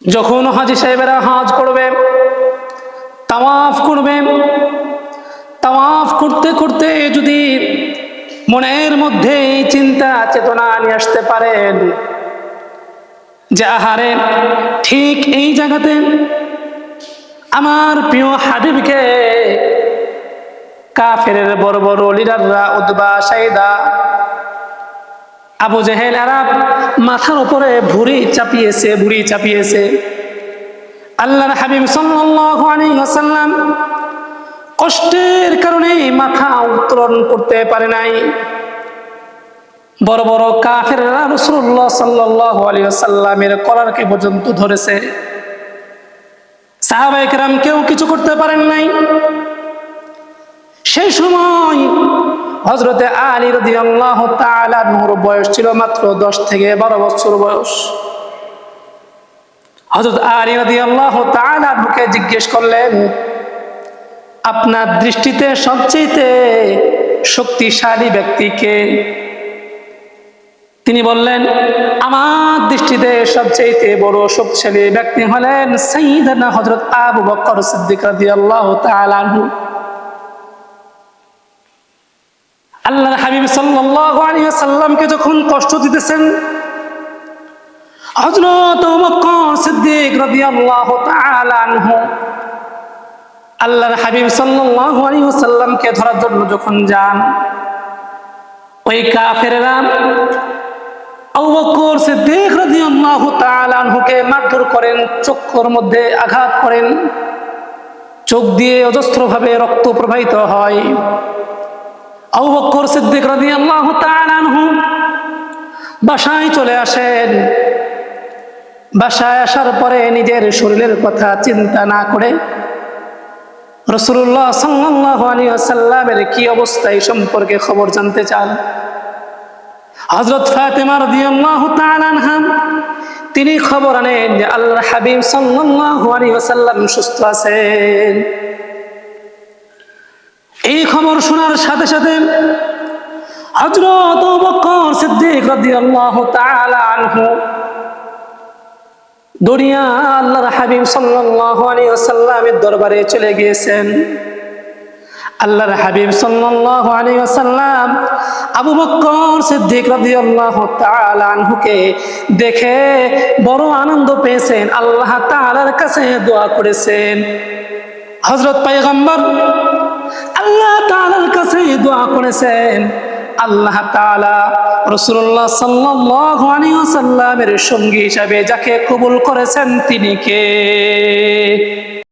যখন হাজী সাহেবেরা হজ করবে, তাওয়াফ করবে, তাওয়াফ করতে করতে যদি মনের মধ্যে চিন্তা চেতনা নিয়ে আসতে পারেন যে আহারে ঠিক এই জায়গাতে আমার প্রিয় হাবিবকে কাফেরের বড় বড় লিডাররা উতবা, সাইদা, আবু জেহেল আরব মাথার উপরে ভুঁড়ি চাপিয়েছে। আল্লাহর হাবিব সাল্লাল্লাহু আলাইহি ওয়াসাল্লাম কষ্টের কারণে মাথা উত্তোলন করতে পারে নাই। বড় বড় কাফেররা রাসূলুল্লাহ সাল্লাল্লাহু আলাইহি ওয়াসাল্লামের কলারকে পর্যন্ত ধরেছে। সাহাবায়ে কেরাম কেউ কিছু করতে পারেন নাই। সেই সময় হযরতে আলী রাদিয়াল্লাহু তাআলা আনহুর বয়স ছিল মাত্র 10 থেকে 12 বছর বয়স। হযরত আলী রাদিয়াল্লাহু তাআলা আনহুকে জিজ্ঞেস করলেন, আপনার দৃষ্টিতে সবচেয়ে শক্তিশালী ব্যক্তি কে? তিনি বললেন, আমার দৃষ্টিতে সবচেয়ে বড় শক্তিশালী ব্যক্তি হলেন সাইয়্যিদনা হযরত আবু বকর সিদ্দিক রাদিয়াল্লাহু তাআলা আনহু। আল্লাহর হাবিব সাল্লাল্লাহু আলাইহি ওয়াসাল্লামকে যখন কষ্ট দিতেছেন, হযরত আবু বকর সিদ্দিক রাদিয়াল্লাহু তাআলা আনহু আল্লাহর হাবিব সাল্লাল্লাহু আলাইহি ওয়াসাল্লামকে ধরার জন্য যখন যান, ওই কাফেররা আবু বকর সিদ্দিক রাদিয়াল্লাহু তাআলা আনহুকে মারধর করেন, চোখের মধ্যে আঘাত করেন, চোখ দিয়ে অজস্রভাবে রক্ত প্রবাহিত হয়। আবু বকর সিদ্দিক রাদিয়াল্লাহু তাআলা আনহু বাসায় চলে আসেন। বাসায় আসার পরে নিজের শরীরের কথা চিন্তা না করে রাসূলুল্লাহ সাল্লাল্লাহু আলাইহি ওয়াসাল্লামের কি অবস্থা এই সম্পর্কে খবর জানতে চান। হযরত ফাতেমা রাদিয়াল্লাহু তাআলা আনহা তিনি খবর আনেন যে আল্লাহর হাবিব সাল্লাল্লাহু আলাইহি ওয়াসাল্লাম সুস্থ আছেন। এই খবর শোনার সাথে সাথে হযরত আবু বকর সিদ্দিক রাদিয়াল্লাহু তাআলা আনহু দুনিয়া আল্লাহর হাবিব সাল্লাল্লাহু আলাইহি ওয়াসাল্লামের দরবারে চলে গিয়েছেন। আল্লাহর হাবিব সাল্লাল্লাহু আলাইহি ওয়াসাল্লাম আবু বকর সিদ্দিক রাদিয়াল্লাহু তাআলা আনহুকে দেখে বড় আনন্দ পেয়েছেন, আল্লাহ তাআলার কাছে দোয়া করেছেন। হযরত পয়গম্বর আল্লাহ তাআলার কাছে দোয়া করেছেন, আল্লাহ তাআলা রাসূলুল্লাহ সাল্লাল্লাহু আলাইহি ওয়াসাল্লামের সঙ্গী হিসাবে যাকে কবুল করেছেন তিনি কে?